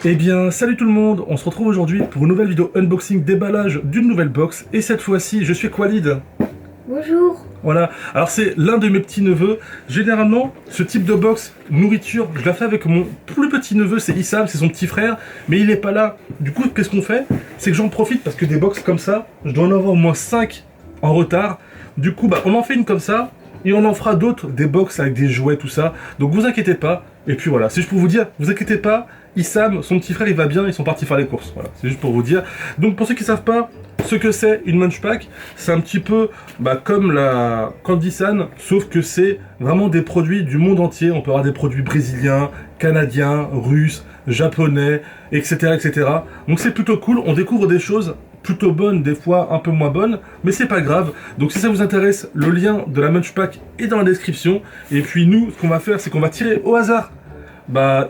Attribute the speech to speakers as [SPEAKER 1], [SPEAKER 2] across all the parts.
[SPEAKER 1] Eh bien, salut tout le monde, on se retrouve aujourd'hui pour une nouvelle vidéo unboxing déballage d'une nouvelle box. Et cette fois-ci, je suis Qualid.
[SPEAKER 2] Bonjour.
[SPEAKER 1] Voilà, alors c'est l'un de mes petits-neveux. Généralement, ce type de box, nourriture, je la fais avec mon plus petit-neveu, c'est Issam, c'est son petit frère. Mais il n'est pas là. Du coup, qu'est-ce qu'on fait? C'est que j'en profite parce que des box comme ça, je dois en avoir au moins 5 en retard. Du coup, on en fait une comme ça. Et on en fera d'autres, des box avec des jouets, tout ça. Donc vous inquiétez pas. Et puis voilà, c'est juste pour vous dire, vous inquiétez pas, Issam, son petit frère, il va bien, ils sont partis faire les courses. Voilà, c'est juste pour vous dire. Donc pour ceux qui savent pas ce que c'est une Munch Pack, c'est un petit peu comme la Candy San, sauf que c'est vraiment des produits du monde entier. On peut avoir des produits brésiliens, canadiens, russes, japonais, etc. etc. Donc c'est plutôt cool, on découvre des choses plutôt bonnes, des fois un peu moins bonnes, mais c'est pas grave. Donc si ça vous intéresse, le lien de la Munch Pack est dans la description. Et puis nous, ce qu'on va faire, c'est qu'on va tirer au hasard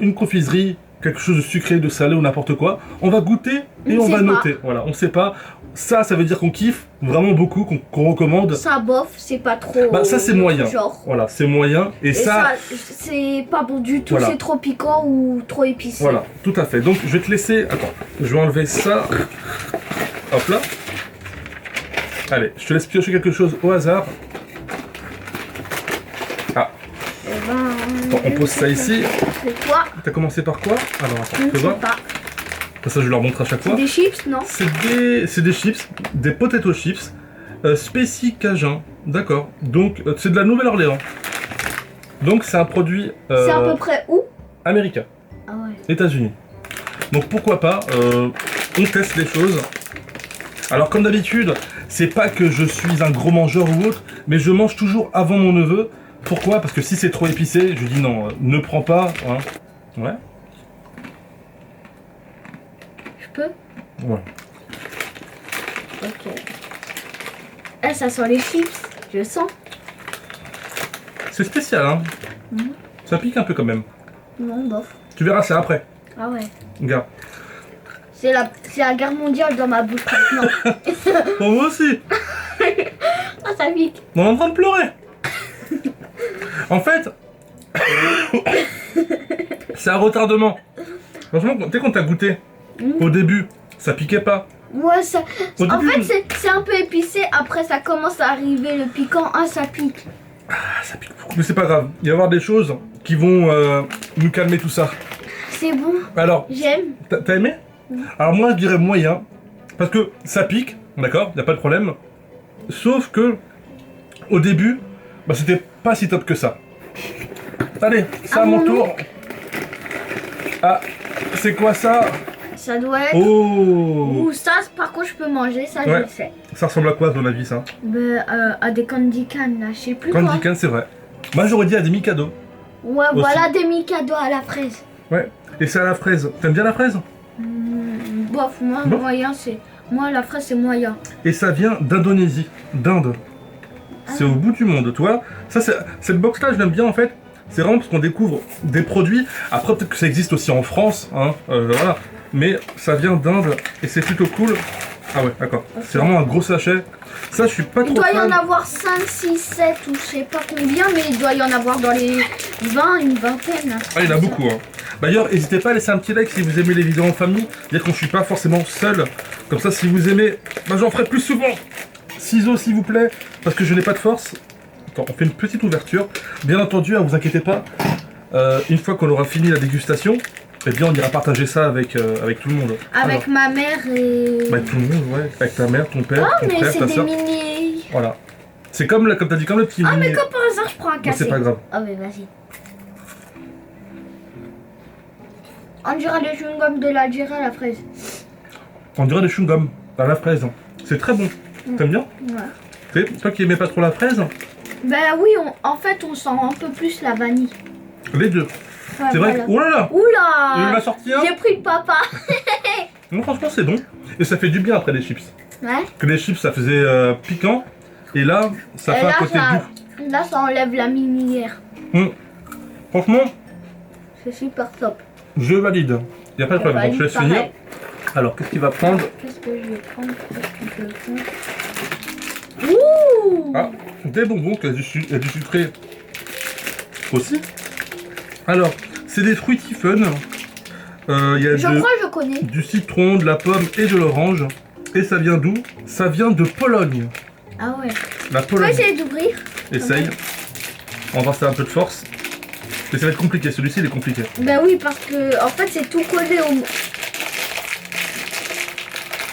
[SPEAKER 1] une confiserie, quelque chose de sucré, de salé ou n'importe quoi. On va goûter et on va noter. Voilà, on sait pas. Ça veut dire qu'on kiffe vraiment beaucoup, qu'on recommande.
[SPEAKER 2] Ça bof, c'est pas trop.
[SPEAKER 1] Ça c'est moyen.
[SPEAKER 2] Genre.
[SPEAKER 1] Voilà, c'est moyen. Et ça
[SPEAKER 2] c'est pas bon du tout.
[SPEAKER 1] Voilà.
[SPEAKER 2] C'est trop piquant ou trop épicé.
[SPEAKER 1] Voilà, tout à fait. Donc je vais te laisser. Attends, je vais enlever ça. Hop là. Allez, je te laisse piocher quelque chose au hasard. Ah. Bon, on pose ça ici.
[SPEAKER 2] C'est quoi?
[SPEAKER 1] T'as commencé par quoi? Alors attends,
[SPEAKER 2] Je ne
[SPEAKER 1] fais
[SPEAKER 2] sais
[SPEAKER 1] voir.
[SPEAKER 2] pas.
[SPEAKER 1] Ça je leur montre à chaque fois.
[SPEAKER 2] C'est des chips, non?
[SPEAKER 1] C'est des chips, des potato chips, Spécie Cajun, d'accord. Donc c'est de la Nouvelle-Orléans. Donc c'est un produit
[SPEAKER 2] C'est à peu près où?
[SPEAKER 1] américain,
[SPEAKER 2] Ah ouais.
[SPEAKER 1] États-Unis. Donc pourquoi pas, on teste les choses. Alors comme d'habitude, c'est pas que je suis un gros mangeur ou autre, mais je mange toujours avant mon neveu. Pourquoi? Parce que si c'est trop épicé, je lui dis non, ne prends pas. Hein. Ouais.
[SPEAKER 2] Je peux?
[SPEAKER 1] Ouais.
[SPEAKER 2] Ok. Ah, ça sent les chips. Je sens.
[SPEAKER 1] C'est spécial, hein. Ça pique un peu quand même.
[SPEAKER 2] Non, bof.
[SPEAKER 1] Tu verras ça après.
[SPEAKER 2] Ah ouais.
[SPEAKER 1] Regarde.
[SPEAKER 2] C'est la guerre mondiale dans ma bouche maintenant.
[SPEAKER 1] Pour moi aussi.
[SPEAKER 2] Ah, ça pique.
[SPEAKER 1] On est en train de pleurer. En fait, c'est un retardement. Franchement, tu sais quand t'as goûté, au début, ça piquait pas.
[SPEAKER 2] Ouais, ça.
[SPEAKER 1] Au
[SPEAKER 2] En
[SPEAKER 1] début,
[SPEAKER 2] fait, c'est un peu épicé. Après, ça commence à arriver le piquant. Ah, ça pique.
[SPEAKER 1] ça pique beaucoup. Mais c'est pas grave. Il va y avoir des choses qui vont nous calmer tout ça.
[SPEAKER 2] C'est bon.
[SPEAKER 1] Alors,
[SPEAKER 2] J'aime.
[SPEAKER 1] t'as aimé? Alors moi, je dirais moyen. Parce que ça pique, d'accord, y a pas de problème. Sauf que, au début, c'était pas si top que ça. Allez, c'est à mon tour. Ah, c'est quoi ça?
[SPEAKER 2] Ça doit être.
[SPEAKER 1] Oh!
[SPEAKER 2] Ou ça, par contre, je peux manger. Ça, je
[SPEAKER 1] Ouais.
[SPEAKER 2] le sais.
[SPEAKER 1] Ça ressemble à quoi, à ton avis, ça?
[SPEAKER 2] À des candy can, là. Je sais plus
[SPEAKER 1] Candy
[SPEAKER 2] quoi.
[SPEAKER 1] Can, c'est vrai. Moi, j'aurais dit à des Mikado.
[SPEAKER 2] Ouais,
[SPEAKER 1] Aussi.
[SPEAKER 2] voilà des Mikado à la fraise.
[SPEAKER 1] Ouais. Et c'est à la fraise. T'aimes bien la fraise?
[SPEAKER 2] Bof, moi,
[SPEAKER 1] Bon.
[SPEAKER 2] moyen, c'est. Moi, la fraise, c'est moyen.
[SPEAKER 1] Et ça vient d'Indonésie, d'Inde. C'est au bout du monde, toi. Ça, cette box-là, je l'aime bien en fait. C'est vraiment parce qu'on découvre des produits. Après, peut-être que ça existe aussi en France, hein. Voilà. Mais ça vient d'Inde et c'est plutôt cool. Ah ouais, d'accord.
[SPEAKER 2] Okay.
[SPEAKER 1] C'est vraiment un gros sachet. Ça, je suis pas
[SPEAKER 2] Il
[SPEAKER 1] trop
[SPEAKER 2] doit y
[SPEAKER 1] fan.
[SPEAKER 2] en avoir 5, 6, 7 ou je sais pas combien, mais il doit y en avoir dans les 20, une vingtaine.
[SPEAKER 1] Ah, il y en a beaucoup, hein. D'ailleurs, n'hésitez pas à laisser un petit like si vous aimez les vidéos en famille. Dire qu'on ne suis pas forcément seul. Comme ça, si vous aimez, j'en ferai plus souvent. Ciseaux, s'il vous plaît, parce que je n'ai pas de force. Attends, on fait une petite ouverture. Bien entendu, vous inquiétez pas. Une fois qu'on aura fini la dégustation, eh bien, on ira partager ça avec tout le monde.
[SPEAKER 2] Avec ma mère et.
[SPEAKER 1] Avec tout le monde, ouais. Avec ta mère, ton père,
[SPEAKER 2] Oh,
[SPEAKER 1] ton
[SPEAKER 2] mais
[SPEAKER 1] frère,
[SPEAKER 2] c'est
[SPEAKER 1] ta
[SPEAKER 2] des
[SPEAKER 1] soeur.
[SPEAKER 2] mini.
[SPEAKER 1] Voilà. C'est comme t'as dit, comme le petit
[SPEAKER 2] Ah,
[SPEAKER 1] mini.
[SPEAKER 2] mais comme par hasard, je prends un
[SPEAKER 1] Mais
[SPEAKER 2] cassé.
[SPEAKER 1] c'est pas grave.
[SPEAKER 2] Ah, mais vas-y. On dirait les chewing-gums de l'Algérie à la fraise.
[SPEAKER 1] On dirait des chewing-gums à la fraise. C'est très bon. T'aimes bien?
[SPEAKER 2] Ouais.
[SPEAKER 1] Toi qui aimais pas trop la fraise,
[SPEAKER 2] Ben oui, en fait, on sent un peu plus la vanille.
[SPEAKER 1] les deux.
[SPEAKER 2] Ouais,
[SPEAKER 1] C'est vrai que... Oh là là! Il
[SPEAKER 2] Oula!
[SPEAKER 1] m'a sorti un.
[SPEAKER 2] J'ai pris le papa.
[SPEAKER 1] Non, franchement, c'est bon. Et ça fait du bien après les chips.
[SPEAKER 2] Ouais.
[SPEAKER 1] Que les chips, ça faisait piquant. Et là, ça
[SPEAKER 2] Et
[SPEAKER 1] fait un
[SPEAKER 2] là,
[SPEAKER 1] côté doux.
[SPEAKER 2] Là, ça enlève la minière.
[SPEAKER 1] Franchement,
[SPEAKER 2] C'est super top.
[SPEAKER 1] je valide. Il n'y a pas de problème. Donc, je laisse
[SPEAKER 2] Pareil.
[SPEAKER 1] finir. Alors, qu'est-ce qu'il va prendre?
[SPEAKER 2] Qu'est-ce que je vais prendre? Qu'est-ce que je vais prendre? Ouh!
[SPEAKER 1] Ah, des bonbons, il y a du sucré aussi. Alors, c'est des fruitifun. Il y a
[SPEAKER 2] Je crois que je connais.
[SPEAKER 1] du citron, de la pomme et de l'orange. Et ça vient d'où? Ça vient de Pologne.
[SPEAKER 2] Ah ouais.
[SPEAKER 1] La
[SPEAKER 2] Tu peux
[SPEAKER 1] Pologne.
[SPEAKER 2] essayer d'ouvrir?
[SPEAKER 1] Essaye. On va voir si t'as un peu de force. Mais ça va être compliqué, celui-ci il est compliqué.
[SPEAKER 2] Ben oui, parce que en fait c'est tout collé au...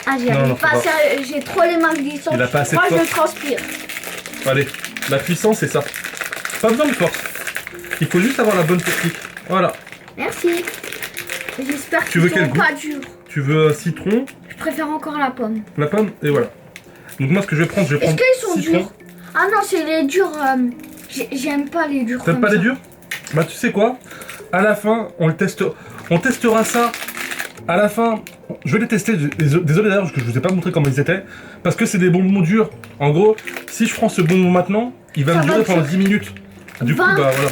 [SPEAKER 2] Ah, j'y
[SPEAKER 1] Non,
[SPEAKER 2] arrive
[SPEAKER 1] non,
[SPEAKER 2] pas,
[SPEAKER 1] faut pas.
[SPEAKER 2] j'ai trop les mains glissantes.
[SPEAKER 1] Il a pas assez de
[SPEAKER 2] Moi je
[SPEAKER 1] force.
[SPEAKER 2] transpire.
[SPEAKER 1] Allez, la puissance c'est ça. Pas besoin de force. Il faut juste avoir la bonne technique. Voilà.
[SPEAKER 2] Merci. J'espère
[SPEAKER 1] Tu veux
[SPEAKER 2] qu'ils
[SPEAKER 1] quel
[SPEAKER 2] sont
[SPEAKER 1] goût?
[SPEAKER 2] pas durs.
[SPEAKER 1] Tu veux un citron,
[SPEAKER 2] Je préfère encore la pomme.
[SPEAKER 1] la pomme et voilà. Donc moi ce que je vais prendre, je vais
[SPEAKER 2] Est-ce
[SPEAKER 1] prendre
[SPEAKER 2] qu'ils sont
[SPEAKER 1] citron.
[SPEAKER 2] durs? Ah non, c'est les durs. J'aime pas les durs.
[SPEAKER 1] T'aimes
[SPEAKER 2] comme
[SPEAKER 1] pas les
[SPEAKER 2] ça.
[SPEAKER 1] durs? Bah tu sais quoi? À la fin, on testera ça. À la fin, je vais les tester. Désolé d'ailleurs parce que je vous ai pas montré comment ils étaient. Parce que c'est des bonbons durs. En gros, si je prends ce bonbon maintenant, il va
[SPEAKER 2] Ça
[SPEAKER 1] me
[SPEAKER 2] va
[SPEAKER 1] durer
[SPEAKER 2] être
[SPEAKER 1] pendant 10 minutes. Du coup,
[SPEAKER 2] 20.
[SPEAKER 1] bah voilà.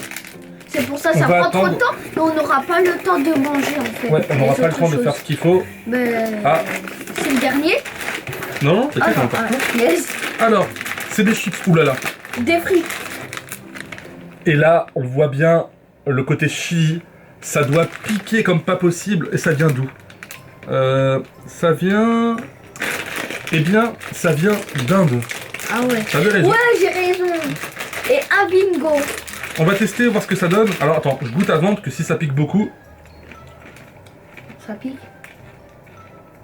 [SPEAKER 2] C'est pour ça
[SPEAKER 1] On
[SPEAKER 2] ça
[SPEAKER 1] va
[SPEAKER 2] prend trop de
[SPEAKER 1] attendre.
[SPEAKER 2] temps et on n'aura pas le temps de manger en fait.
[SPEAKER 1] Ouais, on n'aura
[SPEAKER 2] les
[SPEAKER 1] pas le
[SPEAKER 2] autres
[SPEAKER 1] temps de
[SPEAKER 2] choses.
[SPEAKER 1] faire ce qu'il faut.
[SPEAKER 2] Ben,
[SPEAKER 1] Ah,
[SPEAKER 2] c'est le dernier.
[SPEAKER 1] non, non,
[SPEAKER 2] Ah
[SPEAKER 1] t'inquiète,
[SPEAKER 2] non,
[SPEAKER 1] encore.
[SPEAKER 2] yes.
[SPEAKER 1] Alors, c'est des chips, oulala.
[SPEAKER 2] Des frites.
[SPEAKER 1] Et là, on voit bien le côté chili. Ça doit piquer comme pas possible. Et ça vient d'où? Ça vient... Eh bien, ça vient d'Inde.
[SPEAKER 2] Ah ouais.
[SPEAKER 1] T'avais raison.
[SPEAKER 2] Ouais, j'ai raison. Et un bingo.
[SPEAKER 1] On va tester, voir ce que ça donne. Alors attends, je goûte avant, parce que si ça pique beaucoup...
[SPEAKER 2] Ça pique.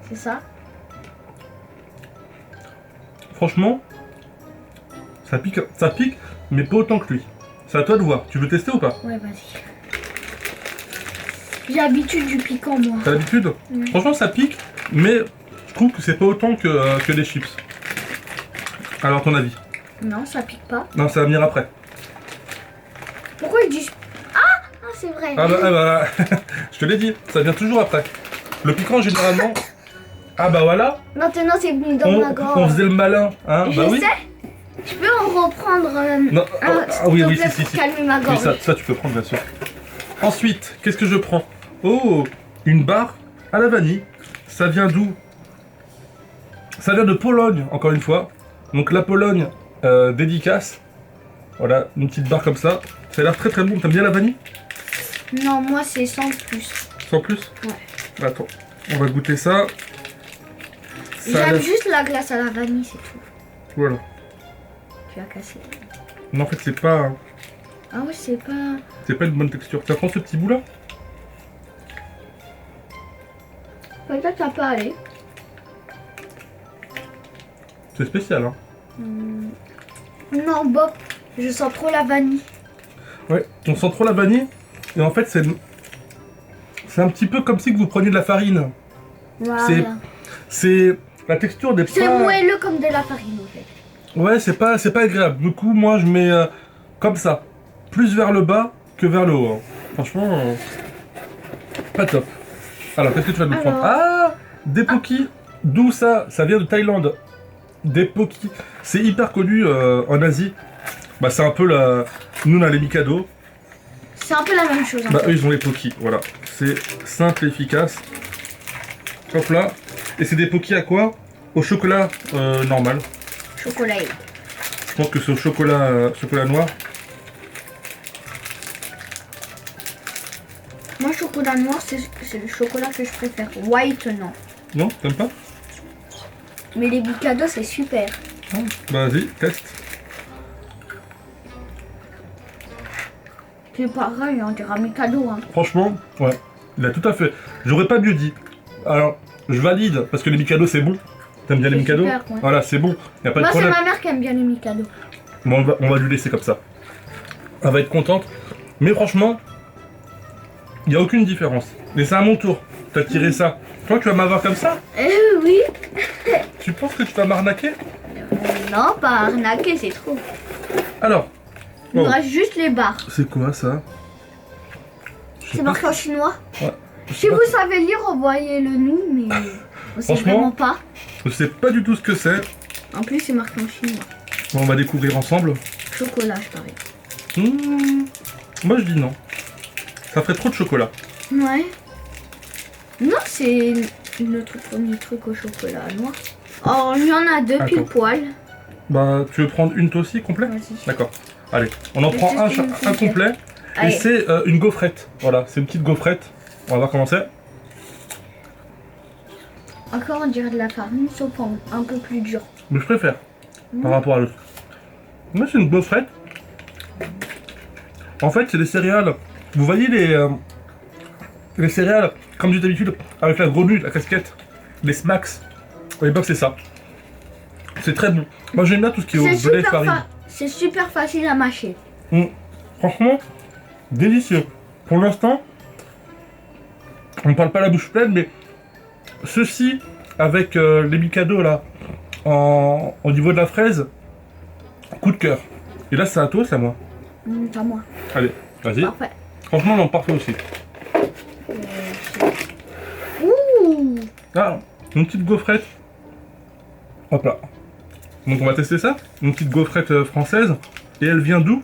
[SPEAKER 2] C'est ça?
[SPEAKER 1] Franchement, ça pique, mais pas autant que lui. C'est à toi de voir. Tu veux tester ou pas?
[SPEAKER 2] Ouais, vas-y. J'ai l'habitude du piquant, moi.
[SPEAKER 1] T'as l'habitude?
[SPEAKER 2] Oui.
[SPEAKER 1] Franchement, ça pique, mais je trouve que c'est pas autant que les chips. Alors, ton avis?
[SPEAKER 2] Non, ça pique pas.
[SPEAKER 1] Non, ça va venir après.
[SPEAKER 2] Pourquoi ils disent... Ah, c'est vrai.
[SPEAKER 1] Ah bah, je te l'ai dit, ça vient toujours après. Le piquant, généralement... Ah bah voilà,
[SPEAKER 2] Maintenant, c'est venu dans ma
[SPEAKER 1] on
[SPEAKER 2] gorge.
[SPEAKER 1] faisait le malin, hein?
[SPEAKER 2] Je
[SPEAKER 1] Bah oui.
[SPEAKER 2] sais. Je peux en reprendre
[SPEAKER 1] Non, ah oui,
[SPEAKER 2] s'il te
[SPEAKER 1] oui,
[SPEAKER 2] plaît,
[SPEAKER 1] si,
[SPEAKER 2] pour
[SPEAKER 1] si.
[SPEAKER 2] calmer ma
[SPEAKER 1] Oui,
[SPEAKER 2] gorge.
[SPEAKER 1] ça tu peux prendre, bien sûr. Ensuite, qu'est-ce que je prends? Oh, une barre à la vanille. Ça vient d'où? Ça vient de Pologne, encore une fois. Donc la Pologne, dédicace. Voilà, une petite barre comme ça. Ça a l'air très très bon. T'aimes bien la vanille?
[SPEAKER 2] Non, moi, c'est sans plus.
[SPEAKER 1] Sans plus?
[SPEAKER 2] Ouais.
[SPEAKER 1] Attends, on va goûter ça. Ça a
[SPEAKER 2] J'aime
[SPEAKER 1] l'air-
[SPEAKER 2] juste la glace à la vanille, c'est tout.
[SPEAKER 1] Voilà.
[SPEAKER 2] Tu as cassé.
[SPEAKER 1] Non, en fait, c'est pas
[SPEAKER 2] Ah ouais, c'est pas...
[SPEAKER 1] une bonne texture. Tu prends ce petit bout là?
[SPEAKER 2] Peut-être ça peut aller.
[SPEAKER 1] C'est spécial, hein?
[SPEAKER 2] Non, Bob, je sens trop la vanille.
[SPEAKER 1] Ouais, on sent trop la vanille. Et en fait, c'est un petit peu comme si que vous preniez de la farine.
[SPEAKER 2] Voilà.
[SPEAKER 1] C'est la texture des
[SPEAKER 2] C'est
[SPEAKER 1] pas.
[SPEAKER 2] moelleux comme de la farine, en fait.
[SPEAKER 1] Ouais, c'est pas agréable. Du coup, moi, je mets comme ça, plus vers le bas que vers le haut. Hein. Franchement, pas top. Alors, qu'est-ce que tu vas nous prendre? Ah, des pokis. D'où ça? Ça vient de Thaïlande. Des pokis. C'est hyper connu en Asie. Bah, c'est un peu la. Nous, on a les Mikado.
[SPEAKER 2] C'est un peu la même chose. En
[SPEAKER 1] Bah,
[SPEAKER 2] fait.
[SPEAKER 1] eux, ils ont les pokis. Voilà. C'est simple et efficace. Hop là. Et c'est des pokis à quoi? Au chocolat normal.
[SPEAKER 2] Chocolat.
[SPEAKER 1] Je pense que c'est au chocolat, chocolat noir.
[SPEAKER 2] Moi, chocolat noir, c'est le chocolat que je préfère. White, non.
[SPEAKER 1] Non, t'aimes pas?
[SPEAKER 2] Mais les Mikado, c'est super.
[SPEAKER 1] Ah, bah vas-y, teste.
[SPEAKER 2] C'est pareil, on dirait un Mikado. Hein.
[SPEAKER 1] Franchement, ouais, il a tout à fait. J'aurais pas mieux dit. Alors, je valide, parce que les Mikado c'est bon. T'aimes bien les
[SPEAKER 2] C'est
[SPEAKER 1] Mikado?
[SPEAKER 2] super, ouais.
[SPEAKER 1] Voilà, c'est bon, y a pas de
[SPEAKER 2] Moi, c'est
[SPEAKER 1] problème.
[SPEAKER 2] ma mère qui aime bien les Mikado.
[SPEAKER 1] Bon, on va lui laisser comme ça. Elle va être contente. Mais franchement, il n'y a aucune différence. Et c'est à mon tour. T'as tiré ça. Toi, tu vas m'avoir comme ça?
[SPEAKER 2] Oui.
[SPEAKER 1] Tu penses que tu vas m'arnaquer?
[SPEAKER 2] Non, pas arnaquer, c'est trop.
[SPEAKER 1] Alors,
[SPEAKER 2] Il nous
[SPEAKER 1] oh,
[SPEAKER 2] reste juste les barres.
[SPEAKER 1] c'est quoi ça? Je sais
[SPEAKER 2] C'est
[SPEAKER 1] pas
[SPEAKER 2] marqué en chinois.
[SPEAKER 1] Ouais. Je sais
[SPEAKER 2] Si
[SPEAKER 1] pas-
[SPEAKER 2] vous savez lire, envoyez-le nous, mais on sait
[SPEAKER 1] Franchement,
[SPEAKER 2] vraiment pas.
[SPEAKER 1] Je sais pas du tout ce que c'est.
[SPEAKER 2] En plus, c'est marqué en chinois.
[SPEAKER 1] Bon, on va découvrir ensemble.
[SPEAKER 2] Chocolat, je parie.
[SPEAKER 1] Moi, je dis non. Ça ferait trop de chocolat.
[SPEAKER 2] Ouais. Non, c'est notre premier truc au chocolat noir. Oh, il y en a deux pile
[SPEAKER 1] Attends.
[SPEAKER 2] poil.
[SPEAKER 1] Bah, tu veux prendre une toi aussi, complet?
[SPEAKER 2] Vas-y.
[SPEAKER 1] D'accord. Allez, on en
[SPEAKER 2] Je
[SPEAKER 1] prend
[SPEAKER 2] vais
[SPEAKER 1] un,
[SPEAKER 2] tester une
[SPEAKER 1] un complet. Et
[SPEAKER 2] Allez.
[SPEAKER 1] c'est une gaufrette. Voilà, c'est une petite gaufrette. On va voir comment c'est.
[SPEAKER 2] Encore on dirait de la farine, sauf un peu plus dur.
[SPEAKER 1] Mais je préfère par rapport à l'autre. Moi, c'est une gaufrette. En fait, c'est des céréales. Vous voyez les céréales, comme j'ai d'habitude, avec la grenouille, la casquette, les smacks. Et ben, c'est ça. C'est très bon. Moi, j'aime bien tout ce qui est au blé farine.
[SPEAKER 2] C'est super facile à mâcher.
[SPEAKER 1] Franchement, délicieux. Pour l'instant, on ne parle pas la bouche pleine, mais ceci, avec les Mikado là, au niveau de la fraise, coup de cœur. Et là, c'est à toi, c'est à moi.
[SPEAKER 2] Pas moi.
[SPEAKER 1] Allez, vas-y.
[SPEAKER 2] Parfait.
[SPEAKER 1] Franchement, non, parfait aussi.
[SPEAKER 2] Ouh.
[SPEAKER 1] Ah, une petite gaufrette. Hop là. Donc on va tester ça. Une petite gaufrette française. Et elle vient d'où?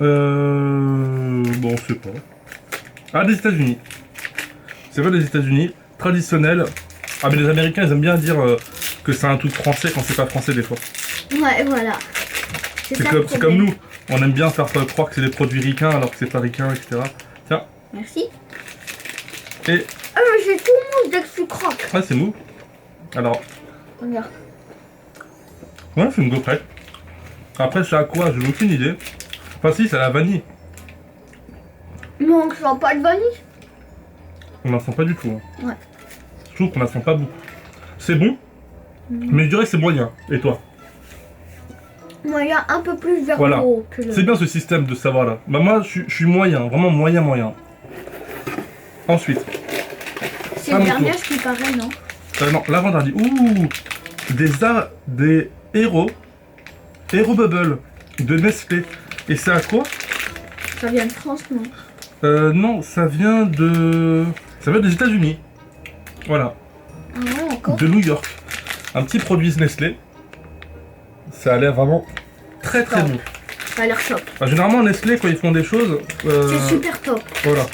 [SPEAKER 1] Bon, on sait pas. Ah, des États-Unis. C'est vrai, des États-Unis. Traditionnel. Ah, mais les Américains, ils aiment bien dire que c'est un truc français quand c'est pas français des fois.
[SPEAKER 2] Ouais, voilà.
[SPEAKER 1] C'est comme nous. On aime bien faire croire que c'est des produits ricains alors que c'est pas ricain, etc. Tiens.
[SPEAKER 2] Merci.
[SPEAKER 1] Et.
[SPEAKER 2] Ah, mais j'ai tout mou dès que tu croques.
[SPEAKER 1] Ah, c'est mou. Alors.
[SPEAKER 2] Regarde.
[SPEAKER 1] Ouais, c'est une gaufrette. Après, c'est à quoi? J'ai aucune idée. Enfin, si, c'est à la vanille.
[SPEAKER 2] Non, je sens pas de vanille.
[SPEAKER 1] On n'en sent pas du tout. Hein.
[SPEAKER 2] Ouais.
[SPEAKER 1] Je trouve qu'on n'en sent pas beaucoup. C'est bon, mais je dirais que c'est moyen. Et toi?
[SPEAKER 2] Moyen un peu plus vers
[SPEAKER 1] Voilà.
[SPEAKER 2] le haut que le...
[SPEAKER 1] C'est bien ce système de savoir là. Bah, moi, je suis moyen, vraiment moyen. Ensuite.
[SPEAKER 2] C'est
[SPEAKER 1] à
[SPEAKER 2] le
[SPEAKER 1] mon
[SPEAKER 2] dernier
[SPEAKER 1] tour.
[SPEAKER 2] ce qui paraît, non?
[SPEAKER 1] Non, l'avant-dernier. Ouh, des héros Bubble de Nestlé. Et c'est à quoi?
[SPEAKER 2] Ça vient de France, non?
[SPEAKER 1] Non, ça vient des États-Unis. Voilà.
[SPEAKER 2] Ah ouais, encore?
[SPEAKER 1] De New York. Un petit produit Nestlé. Ça a l'air vraiment très
[SPEAKER 2] Top.
[SPEAKER 1] bon.
[SPEAKER 2] Ça a l'air top.
[SPEAKER 1] Bah, généralement, Nestlé, quand ils font des choses.
[SPEAKER 2] C'est super top.
[SPEAKER 1] Voilà.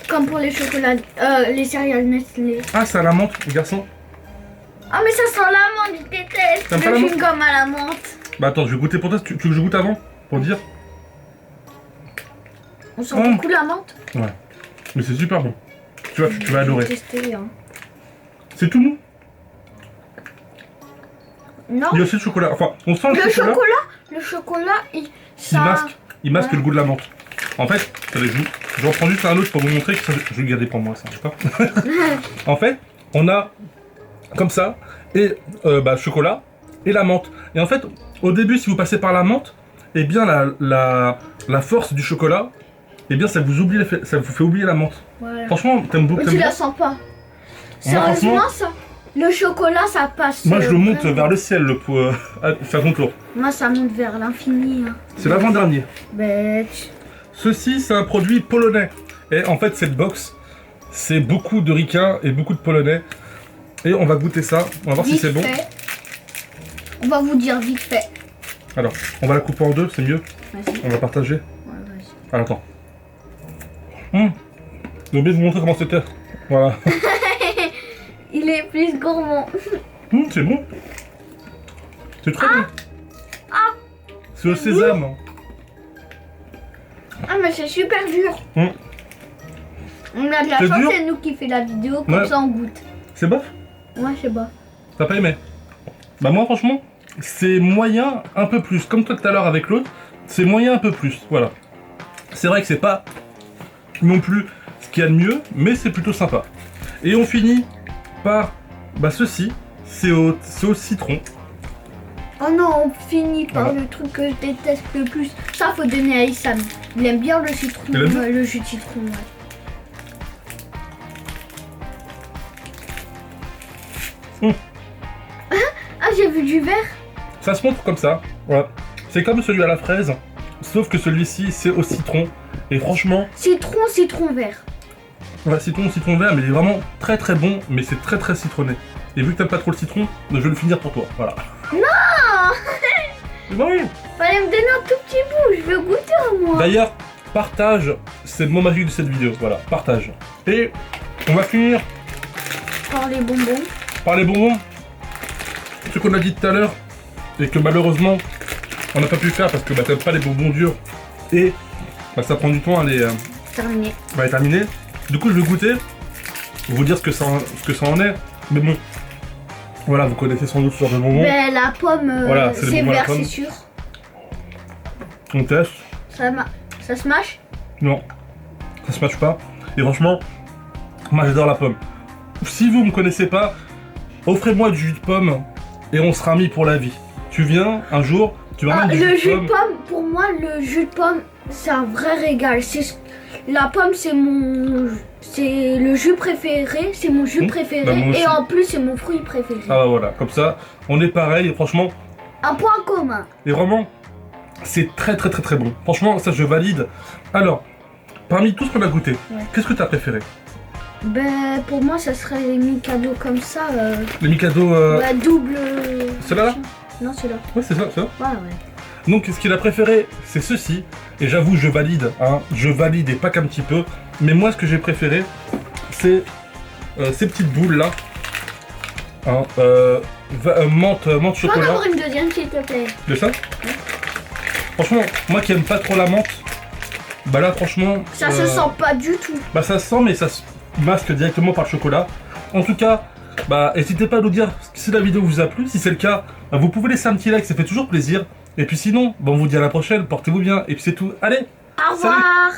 [SPEAKER 2] Comme pour les chocolats, les céréales Nestlé.
[SPEAKER 1] Ah, c'est à la menthe, garçon.
[SPEAKER 2] Ah, mais ça sent la menthe, je déteste.
[SPEAKER 1] T'aimes pas
[SPEAKER 2] Le
[SPEAKER 1] la menthe?
[SPEAKER 2] chewing-gum à la menthe.
[SPEAKER 1] Bah attends, je vais goûter pour toi. Tu veux que je goûte avant? Pour dire?
[SPEAKER 2] On sent beaucoup la menthe.
[SPEAKER 1] Ouais. Mais c'est super bon. Tu vois, tu vas adorer.
[SPEAKER 2] Je vais tester, hein.
[SPEAKER 1] C'est tout mou.
[SPEAKER 2] Non.
[SPEAKER 1] Il y a aussi le chocolat. Enfin, on sent
[SPEAKER 2] Le chocolat,
[SPEAKER 1] il masque
[SPEAKER 2] Ouais.
[SPEAKER 1] le goût de la menthe. En fait, attendez, j'en prends juste un autre pour vous montrer que ça, je vais le garder pour moi, ça, je sais pas. En fait, on a comme ça, et chocolat, et la menthe. Et en fait, au début, si vous passez par la menthe, eh bien la force du chocolat, eh bien ça vous fait oublier la mentte.
[SPEAKER 2] Voilà.
[SPEAKER 1] Franchement, t'aimes beaucoup.
[SPEAKER 2] Mais tu la sens pas. Sérieusement, ça. Le chocolat, ça passe.
[SPEAKER 1] Moi, je le monte
[SPEAKER 2] vraiment.
[SPEAKER 1] vers le ciel pour faire ton tour.
[SPEAKER 2] Moi, ça monte vers l'infini. Hein.
[SPEAKER 1] C'est l'avant-dernier.
[SPEAKER 2] Bête.
[SPEAKER 1] Ceci, c'est un produit polonais. Et en fait, cette box, c'est beaucoup de ricains et beaucoup de polonais. Et on va goûter ça. On va voir si c'est bon.
[SPEAKER 2] Fait. On va vous dire vite fait.
[SPEAKER 1] Alors, on va la couper en deux, c'est mieux.
[SPEAKER 2] Vas-y.
[SPEAKER 1] On va partager.
[SPEAKER 2] Ouais, vas-y.
[SPEAKER 1] Alors, attends. J'ai oublié de vous montrer comment c'était. Voilà.
[SPEAKER 2] Il est plus gourmand.
[SPEAKER 1] C'est bon. C'est très bon. C'est au sésame.
[SPEAKER 2] Ah, mais c'est super dur. On a de la
[SPEAKER 1] C'est
[SPEAKER 2] chance,
[SPEAKER 1] dur
[SPEAKER 2] c'est nous qui fait la vidéo, comme
[SPEAKER 1] Ouais.
[SPEAKER 2] ça on goûte.
[SPEAKER 1] C'est bof?
[SPEAKER 2] Ouais, je sais pas.
[SPEAKER 1] T'as pas aimé? Bah moi franchement, c'est moyen un peu plus. Comme toi tout à l'heure avec l'autre, c'est moyen un peu plus. Voilà. C'est vrai que c'est pas non plus ce qu'il y a de mieux, mais c'est plutôt sympa. Et on finit par ceci. C'est au citron.
[SPEAKER 2] Oh non, on finit par
[SPEAKER 1] Voilà.
[SPEAKER 2] le truc que je déteste le plus. Ça, faut donner à Issam. Il aime bien le citron,
[SPEAKER 1] Il aime bien
[SPEAKER 2] le jus de citron. Ouais. Ah, j'ai vu du vert.
[SPEAKER 1] Ça se montre comme ça. Voilà. C'est comme celui à la fraise, sauf que celui-ci c'est au citron. Et franchement,
[SPEAKER 2] Citron vert.
[SPEAKER 1] voilà, citron vert, mais il est vraiment très très bon, mais c'est très très citronné. Et vu que t'aimes pas trop le citron, je vais le finir pour toi. Voilà.
[SPEAKER 2] Non.
[SPEAKER 1] Bah oui.
[SPEAKER 2] Fallait me donner un tout petit bout. Je veux goûter moi.
[SPEAKER 1] D'ailleurs, partage, c'est le mot magique de cette vidéo. Voilà, partage. Et on va finir
[SPEAKER 2] Par les bonbons.
[SPEAKER 1] par les bonbons. Ce qu'on a dit tout à l'heure, et que malheureusement, on n'a pas pu faire parce que t'aimes pas les bonbons durs. Et ça prend du temps à les
[SPEAKER 2] Terminé.
[SPEAKER 1] terminer. Du coup, je vais goûter, vous dire ce que ça en est. Mais bon, voilà, vous connaissez sans doute ce genre de bonbons.
[SPEAKER 2] Ben, la pomme,
[SPEAKER 1] Voilà, c'est les
[SPEAKER 2] c'est
[SPEAKER 1] bonbons à la
[SPEAKER 2] vert,
[SPEAKER 1] pomme.
[SPEAKER 2] c'est sûr.
[SPEAKER 1] On teste.
[SPEAKER 2] Ça se mâche?
[SPEAKER 1] Non, ça se mâche pas. Et franchement, moi j'adore la pomme. Si vous me connaissez pas, offrez-moi du jus de pomme et on sera amis pour la vie. Tu viens un jour, tu vas
[SPEAKER 2] Ah,
[SPEAKER 1] du
[SPEAKER 2] le
[SPEAKER 1] jus
[SPEAKER 2] jus
[SPEAKER 1] de
[SPEAKER 2] de
[SPEAKER 1] pomme.
[SPEAKER 2] pomme, pour moi, le jus de pomme, c'est un vrai régal. La pomme, c'est le jus préféré, c'est mon jus préféré.
[SPEAKER 1] Bah, moi aussi.
[SPEAKER 2] Et en plus, c'est mon fruit préféré.
[SPEAKER 1] Ah bah voilà, comme ça, on est pareil et franchement,
[SPEAKER 2] Un point commun.
[SPEAKER 1] et vraiment, c'est très bon. Franchement, ça je valide. Alors, parmi tout ce qu'on a goûté,
[SPEAKER 2] Ouais.
[SPEAKER 1] qu'est-ce que tu as préféré?
[SPEAKER 2] Ben, pour moi, ça serait les Mikado comme ça.
[SPEAKER 1] Les Mikado,
[SPEAKER 2] Ouais, double.
[SPEAKER 1] Ceux-là, là
[SPEAKER 2] Non, celui-là.
[SPEAKER 1] ouais c'est ça, c'est ça.
[SPEAKER 2] Ouais, ouais.
[SPEAKER 1] Donc ce qu'il a préféré, c'est ceci. Et j'avoue, je valide, hein, je valide et pas qu'un petit peu. Mais moi, ce que j'ai préféré, c'est ces petites boules là. Hein, menthe
[SPEAKER 2] Tu peux en
[SPEAKER 1] chocolat.
[SPEAKER 2] avoir une deuxième, s'il te plaît?
[SPEAKER 1] De ça? Franchement, moi qui aime pas trop la menthe, bah là franchement...
[SPEAKER 2] Ça se sent pas du tout.
[SPEAKER 1] Bah ça se sent, mais ça se masque directement par le chocolat. En tout cas, bah n'hésitez pas à nous dire si la vidéo vous a plu. Si c'est le cas, bah, vous pouvez laisser un petit like, ça fait toujours plaisir. Et puis sinon, bah, on vous dit à la prochaine, portez-vous bien. Et puis c'est tout. Allez,
[SPEAKER 2] Au
[SPEAKER 1] salut.
[SPEAKER 2] revoir.